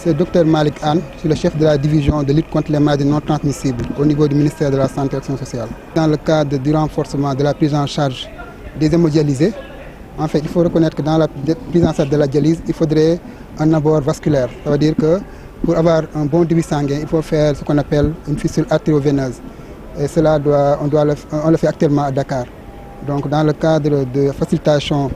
C'est Dr Malik Anne, je suis le chef de la division de lutte contre les maladies non transmissibles au niveau du ministère de la Santé et de l'Action sociale. Dans le cadre du renforcement de la prise en charge des hémodialysés, en fait, il faut reconnaître que dans la prise en charge de la dialyse, il faudrait un abord vasculaire. Ça veut dire que pour avoir un bon débit sanguin, il faut faire ce qu'on appelle une fistule artério-veineuse. Et cela, on le fait actuellement à Dakar. Donc, dans le cadre de facilitation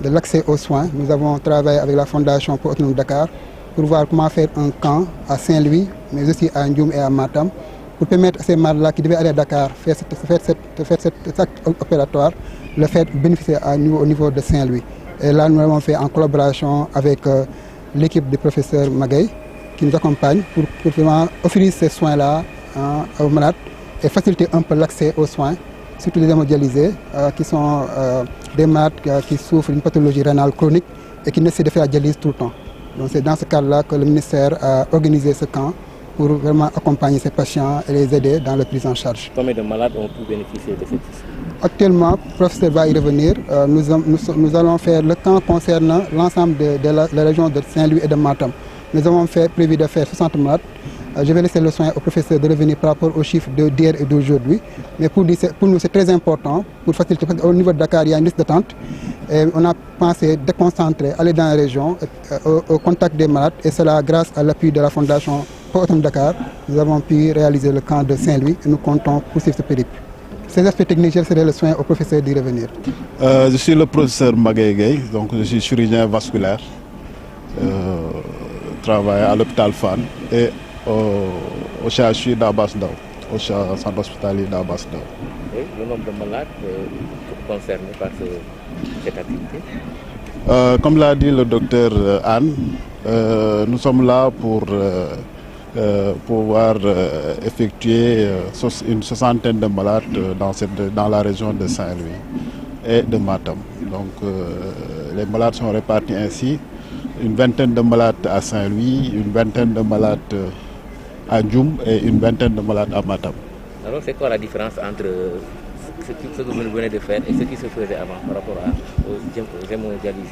de l'accès aux soins, nous avons travaillé avec la Fondation pour Autonome Dakar pour voir comment faire un camp à Saint-Louis, mais aussi à Ndioum et à Matam, pour permettre à ces malades-là qui devaient aller à Dakar faire cet acte opératoire, le faire bénéficier au niveau de Saint-Louis. Et là, nous l'avons fait en collaboration avec l'équipe du professeur Magaye, qui nous accompagne pour vraiment offrir ces soins-là aux malades et faciliter un peu l'accès aux soins, surtout les hémodialysés, qui sont des malades qui souffrent d'une pathologie rénale chronique et qui nécessitent de faire la dialyse tout le temps. Donc c'est dans ce cadre-là que le ministère a organisé ce camp pour vraiment accompagner ces patients et les aider dans leur prise en charge. Combien de malades ont pu bénéficier de cette liste? Actuellement, le professeur va y revenir. Nous allons faire le camp concernant l'ensemble de la région de Saint-Louis et de Matam. Nous avons prévu de faire 60 malades. Je vais laisser le soin au professeur de revenir par rapport aux chiffres d'hier et d'aujourd'hui. Mais pour nous, c'est très important pour faciliter. Au niveau de Dakar, il y a une liste d'attente. On a pensé déconcentrer, aller dans la région, au contact des malades. Et cela, grâce à l'appui de la Fondation pour Autonome Dakar, nous avons pu réaliser le camp de Saint-Louis et nous comptons poursuivre ce périple. Ces aspects techniques, je laisserai le soin au professeur d'y revenir. Je suis le professeur Magaye, donc je suis chirurgien vasculaire. Travaille à l'hôpital Fann et au CHU d'Abass Ndao, au centre hospitalier d'Abass Ndao. Et le nombre de malades concernés par cette activité? Comme l'a dit le docteur Anne, nous sommes là pour pouvoir effectuer une soixantaine de malades dans la région de Saint-Louis et de Matam. Donc les malades sont répartis ainsi. Une vingtaine de malades à Saint-Louis, une vingtaine de malades à Ndioum et une vingtaine de malades à Matam. Alors c'est quoi la différence entre ce que vous venez de faire et ce qui se faisait avant par rapport aux hémodialysés?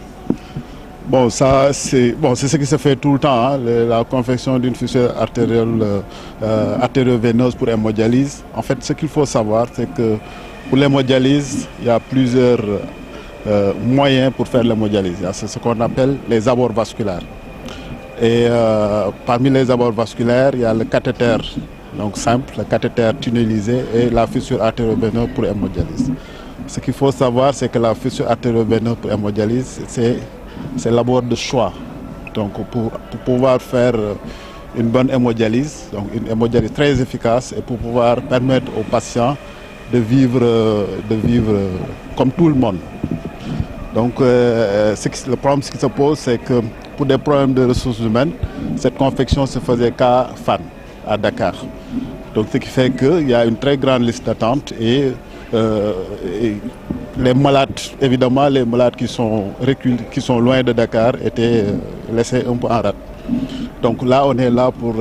Bon, c'est ce qui se fait tout le temps, hein, la confection d'une fistule artério-veineuse pour hémodialyse. En fait, ce qu'il faut savoir, c'est que pour l'hémodialyse, il y a plusieurs moyens pour faire l'hémodialyse. C'est ce qu'on appelle les abords vasculaires. Et parmi les abords vasculaires, il y a le cathéter, donc simple, le cathéter tunnelisé et la fistule artério-veineuse pour hémodialyse. Ce qu'il faut savoir, c'est que la fistule artério-veineuse pour hémodialyse, c'est l'abord de choix. Donc pour pouvoir faire une bonne hémodialyse, donc une hémodialyse très efficace et pour pouvoir permettre aux patients de vivre comme tout le monde. Donc le problème qui se pose, c'est que pour des problèmes de ressources humaines, cette confection se faisait qu'à Fann, à Dakar. Donc ce qui fait qu'il y a une très grande liste d'attente et les malades, évidemment, les malades qui sont loin de Dakar étaient laissés un peu en rade. Donc là, on est là pour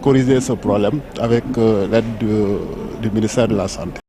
corriger ce problème avec l'aide du ministère de la Santé.